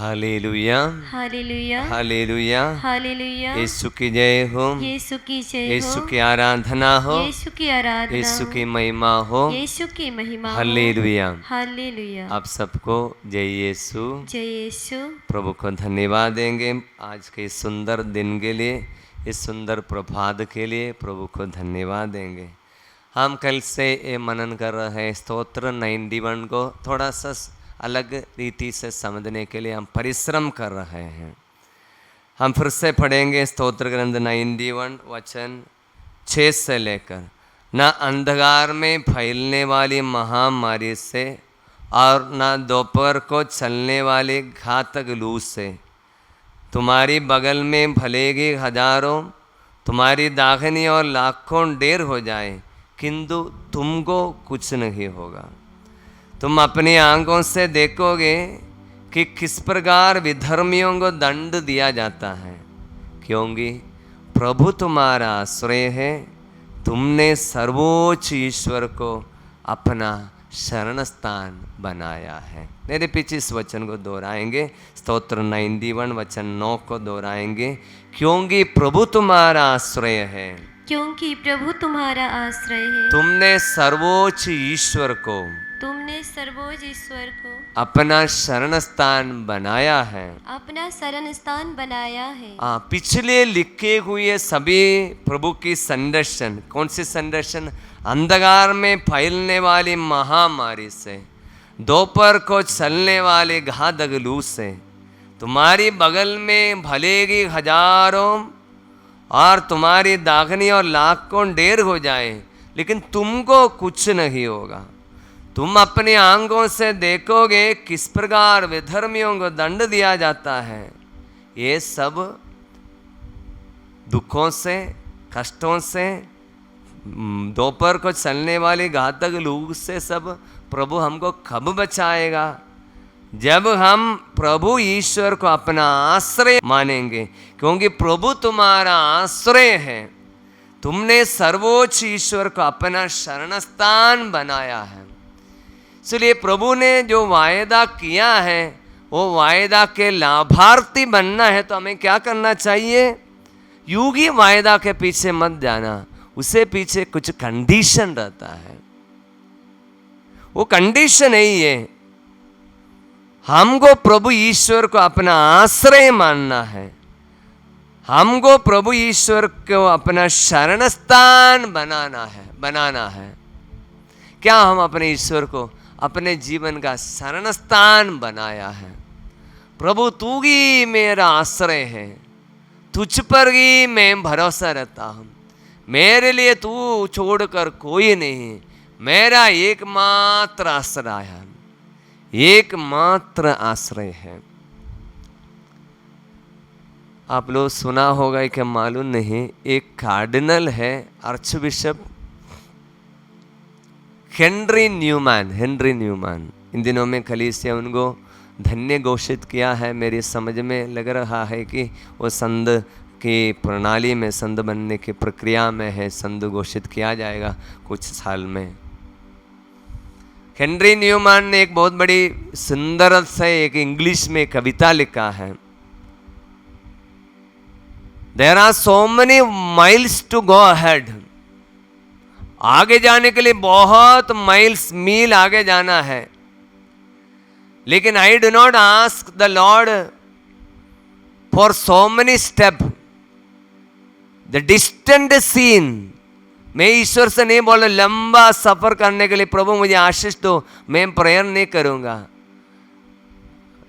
Hallelujah, hallelujah, hallelujah, hallelujah. Yeshu की जय हो, यीशु की जय हो, यीशु की आराधना हो, यीशु की आराधना यीशु हो, की महिमा हो। यीशु की महिमा हो। हालेलुया। हालेलुया। आप सबको जय यीशु। जय यीशु। प्रभु को धन्यवाद देंगे आज के इस सुंदर दिन के लिए, इस सुंदर प्रभात के लिए प्रभु को धन्यवाद देंगे। हम कल से ये मनन कर रहे हैं स्तोत्र 91 को थोड़ा सा अलग रीति से समझने के लिए हम परिश्रम कर रहे हैं। हम फिर से पढ़ेंगे स्तोत्र ग्रंथ 91 वचन 6 से लेकर। न अंधकार में फैलने वाली महामारी से और न दोपहर को चलने वाली घातक लू से। तुम्हारी बगल में भलेगी हजारों, तुम्हारी दाहिनी और लाखों ढेर हो जाए, किंतु तुमको कुछ नहीं होगा। तुम अपनी आंखों से देखोगे कि किस प्रकार विधर्मियों को दंड दिया जाता है, क्योंकि प्रभु तुम्हारा आश्रय है। तुमने सर्वोच्च ईश्वर को अपना शरण स्थान बनाया है। मेरे पीछे इस वचन को दोहराएंगे, स्तोत्र 91 वचन 9 को दोहराएंगे। क्योंकि प्रभु तुम्हारा आश्रय है, क्योंकि प्रभु तुम्हारा आश्रय है। तुमने सर्वोच्च ईश्वर को, तुमने सर्वोच्च ईश्वर को अपना शरण स्थान बनाया है। अपना शरण स्थान बनाया है। पिछले लिखे हुए सभी प्रभु की संरक्षण, कौन सी संरक्षण? अंधकार में फैलने वाली महामारी से, दोपहर को चलने वाले घातक लू से, तुम्हारी बगल में भलेगी हजारों और तुम्हारी दाहिनी और लाखों ढेर हो जाए, लेकिन तुमको कुछ नहीं होगा। तुम अपनी आंखों से देखोगे किस प्रकार विधर्मियों को दंड दिया जाता है। ये सब दुखों से, कष्टों से, दोपहर को चलने वाली घातक लू से सब प्रभु हमको कब बचाएगा? जब हम प्रभु ईश्वर को अपना आश्रय मानेंगे, क्योंकि प्रभु तुम्हारा आश्रय है। तुमने सर्वोच्च ईश्वर को अपना शरण स्थान बनाया है। इसलिए प्रभु ने जो वायदा किया है, वो वायदा के लाभार्थी बनना है तो हमें क्या करना चाहिए? यूं ही वायदा के पीछे मत जाना, उसे पीछे कुछ कंडीशन रहता है। वो कंडीशन है ये, हमको प्रभु ईश्वर को अपना आश्रय मानना है, हमको प्रभु ईश्वर को अपना शरण स्थान बनाना है। क्या हम अपने ईश्वर को अपने जीवन का शरण स्थान बनाया है? प्रभु तू ही मेरा आश्रय है, तुझ पर ही मैं भरोसा रहता हूँ, मेरे लिए तू छोड़कर कोई नहीं, मेरा एकमात्र आश्रय है, एकमात्र आश्रय है। आप लोग सुना होगा कि मालूम नहीं, एक कार्डिनल है, आर्च बिशप हेनरी न्यूमैन। इन दिनों में कलीसिया उनको धन्य घोषित किया है। मेरी समझ में लग रहा है कि वो संत की प्रणाली में, संत बनने की प्रक्रिया में है, संत घोषित किया जाएगा कुछ साल में। हेनरी न्यूमैन ने एक बहुत बड़ी सुंदर से एक इंग्लिश में कविता लिखा है। There are so many miles to go ahead. आगे जाने के लिए बहुत मील आगे जाना है, लेकिन I do not ask the Lord for so many steps. The distant scene. मैं ईश्वर से नहीं बोल रहा लंबा सफर करने के लिए प्रभु मुझे आशीष दो, मैं प्रेयर नहीं करूंगा,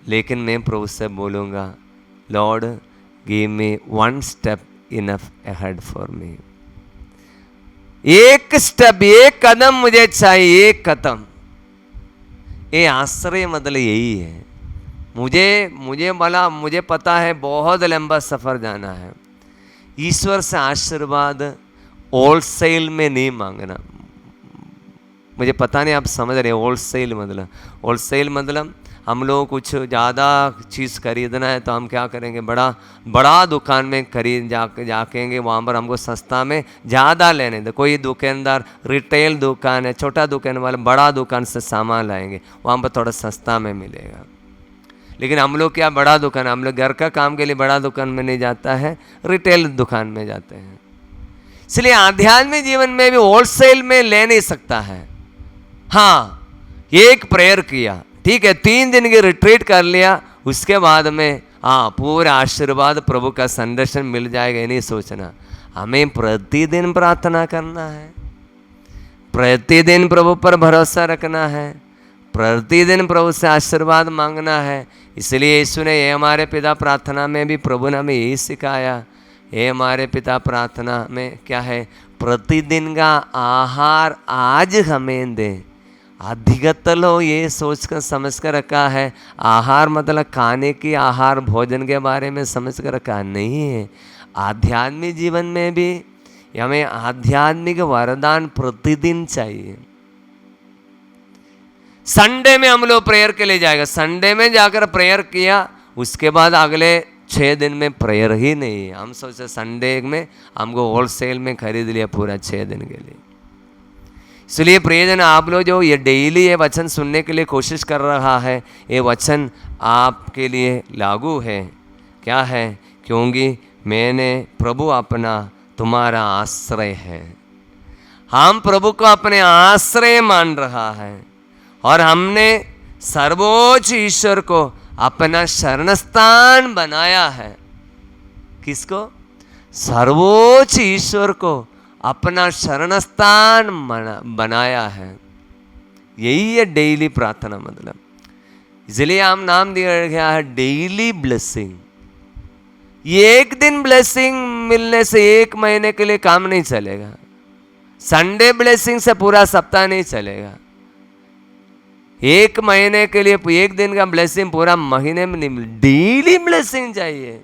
लेकिन मैं प्रभु से बोलूंगा Lord give me one step enough ahead for मी। एक स्टेप, एक कदम मुझे चाहिए, एक कदम। ये आश्रय मतलब यही है। मुझे पता है बहुत लंबा सफर जाना है। ईश्वर से आशीर्वाद होलसेल में नहीं मांगना। मुझे पता नहीं आप समझ रहे होलसेल मतलब हम लोग कुछ ज़्यादा चीज़ खरीदना है तो हम क्या करेंगे, बड़ा दुकान में जाकेंगे, वहाँ पर हमको सस्ता में ज़्यादा लेने दे। कोई दुकानदार रिटेल दुकान है, छोटा दुकान वाला बड़ा दुकान से सामान लाएंगे, वहाँ पर थोड़ा सस्ता में मिलेगा। लेकिन हम लोग क्या, बड़ा दुकान, हम लोग घर का काम के लिए बड़ा दुकान में नहीं जाता है, रिटेल दुकान में जाते हैं। इसलिए आध्यात्मिक जीवन में भी होलसेल में ले नहीं सकता है। हाँ, एक प्रेयर किया, ठीक है, 3 दिन की रिट्रीट कर लिया, उसके बाद में हाँ पूरा आशीर्वाद प्रभु का संरक्षण मिल जाएगा, ये नहीं सोचना। हमें प्रतिदिन प्रार्थना करना है, प्रतिदिन प्रभु पर भरोसा रखना है, प्रतिदिन प्रभु से आशीर्वाद मांगना है। इसलिए यीशु ने ये हमारे पिता प्रार्थना में भी प्रभु ने हमें यही सिखाया। ये हमारे पिता प्रार्थना में क्या है, प्रतिदिन का आहार आज हमें दे। अधिगत लो ये सोच कर समझ कर रखा है। आहार मतलब खाने की, आहार भोजन के बारे में समझ कर रखा नहीं है। आध्यात्मिक जीवन में भी हमें आध्यात्मिक वरदान प्रतिदिन चाहिए। संडे में हम लोग प्रेयर के लिए जाएगा, संडे में जाकर प्रेयर किया, उसके बाद अगले 6 दिन में प्रेयर ही नहीं है। हम सोचे संडे में हमको होलसेल में खरीद लिया पूरा 6 दिन के लिए। इसलिए प्रियजन, आप लोग जो ये डेली ये वचन सुनने के लिए कोशिश कर रहा है, ये वचन आपके लिए लागू है। क्या है? क्योंकि मैंने प्रभु अपना तुम्हारा आश्रय है। हम प्रभु को अपने आश्रय मान रहा है और हमने सर्वोच्च ईश्वर को अपना शरणस्थान बनाया है। किसको? सर्वोच्च ईश्वर को अपना शरणस्थान बनाया है। यही है डेली प्रार्थना मतलब। इसलिए हम नाम दिया गया है डेली ब्लेसिंग। एक दिन ब्लेसिंग मिलने से 1 महीने के लिए काम नहीं चलेगा। संडे ब्लेसिंग से पूरा सप्ताह नहीं चलेगा। 1 महीने के लिए 1 दिन का ब्लेसिंग पूरा महीने में नहीं मिल, डेली ब्लेसिंग चाहिए।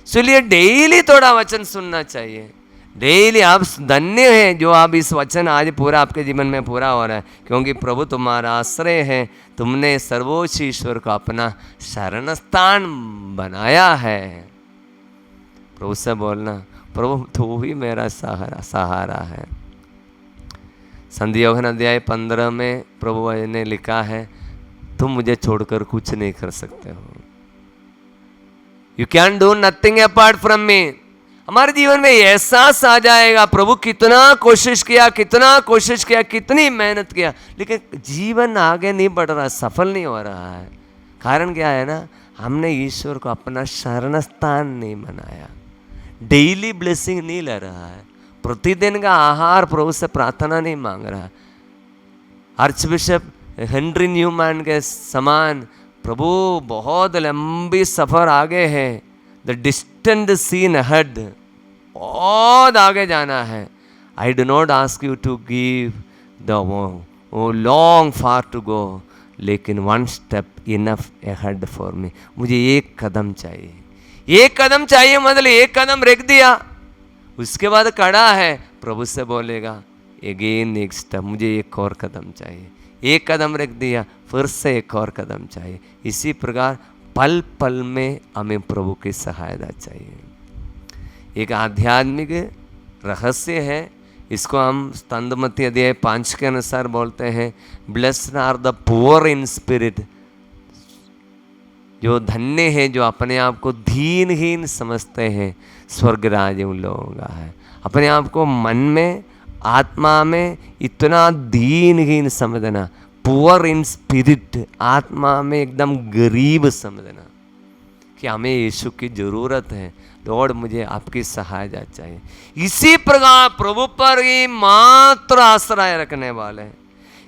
इसलिए डेली थोड़ा वचन सुनना चाहिए। डेली आप धन्य हैं जो आप इस वचन आज पूरा आपके जीवन में पूरा हो रहा है, क्योंकि प्रभु तुम्हारा आश्रय है। तुमने सर्वोच्च ईश्वर को अपना शरणस्थान बनाया है। प्रभु से बोलना, प्रभु तू ही मेरा सहारा है। संधियोगन अध्याय 15 में प्रभु ने लिखा है, तुम मुझे छोड़कर कुछ नहीं कर सकते हो। You can do nothing apart from me. हमारे जीवन में एहसास आ जाएगा, प्रभु कितना कोशिश किया, कितनी मेहनत किया, लेकिन जीवन आगे नहीं बढ़ रहा, सफल नहीं हो रहा है। कारण क्या है ना, हमने ईश्वर को अपना शरणस्थान नहीं बनाया। डेली ब्लेसिंग नहीं ले रहा है, प्रतिदिन का आहार प्रभु से प्रार्थना नहीं मांग रहा। आर्च बिशप हेनरी न्यूमैन के समान प्रभु बहुत लंबी सफ़र आगे है। द डिस्टेंट सीन अहेड, बहुत आगे जाना है। I do not ask you to give the long far to go, लेकिन 1 step enough ahead for me. मुझे 1 कदम चाहिए, 1 कदम चाहिए, मतलब 1 कदम रख दिया, उसके बाद खड़ा है, प्रभु से बोलेगा अगेन 1 स्टेप, मुझे 1 और कदम चाहिए। 1 कदम रख दिया, फिर से 1 और कदम चाहिए। इसी प्रकार पल पल में हमें प्रभु की सहायता चाहिए। एक आध्यात्मिक रहस्य है, इसको हम स्तंभमती अध्याय 5 के अनुसार बोलते हैं, blessed are the poor in spirit. जो धन्य है जो अपने आप को दीनहीन समझते हैं, स्वर्ग राज उन लोगों का है। अपने आप को मन में, आत्मा में इतना दीनहीन समझना, पुअर इन स्पिरिट, आत्मा में एकदम गरीब समझना कि हमें यीशु की ज़रूरत है। लॉर्ड मुझे आपकी सहायता चाहिए। इसी प्रकार प्रभु पर ही मात्र आश्रय रखने वाले,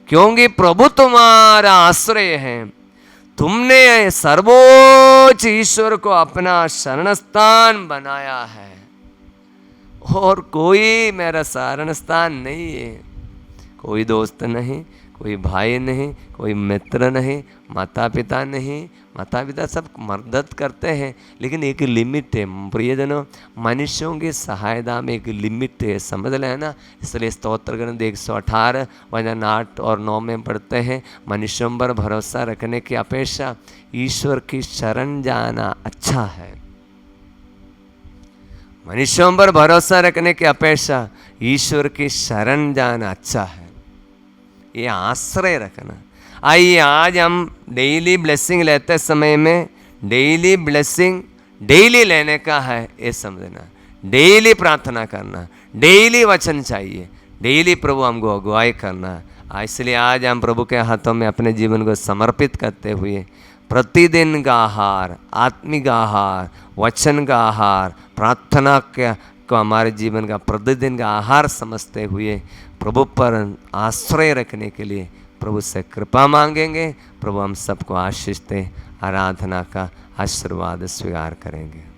क्योंकि प्रभु तुम्हारा आश्रय है। तुमने सर्वोच्च ईश्वर को अपना शरणस्थान बनाया है, और कोई मेरा शरणस्थान नहीं है। कोई दोस्त नहीं, कोई भाई नहीं, कोई मित्र नहीं, माता पिता नहीं। माता पिता सब मदद करते हैं, लेकिन एक लिमिट है। प्रियजनों, मनुष्यों की सहायता में एक लिमिट है, समझ लें ना। इसलिए स्तोत्र ग्रंथ 118 वचन 8 और 9 में पढ़ते हैं, मनुष्यों पर भरोसा रखने की अपेक्षा ईश्वर की शरण जाना अच्छा है। मनुष्यों पर भरोसा रखने की अपेक्षा ईश्वर की शरण जाना अच्छा है। ये आश्रय रखना, आइए आज हम डेली ब्लेसिंग लेते समय में डेली ब्लेसिंग डेली लेने का है ये समझना, डेली प्रार्थना करना, डेली वचन चाहिए, डेली प्रभु हमको अगुवाई करना। इसलिए आज हम प्रभु के हाथों में अपने जीवन को समर्पित करते हुए प्रतिदिन का आहार, आत्मिक आहार, वचन का आहार, प्रार्थना को हमारे जीवन का प्रतिदिन का आहार समझते हुए प्रभु पर आश्रय रखने के लिए प्रभु से कृपा मांगेंगे। प्रभु हम सबको आशीष दे, आराधना का आशीर्वाद स्वीकार करेंगे।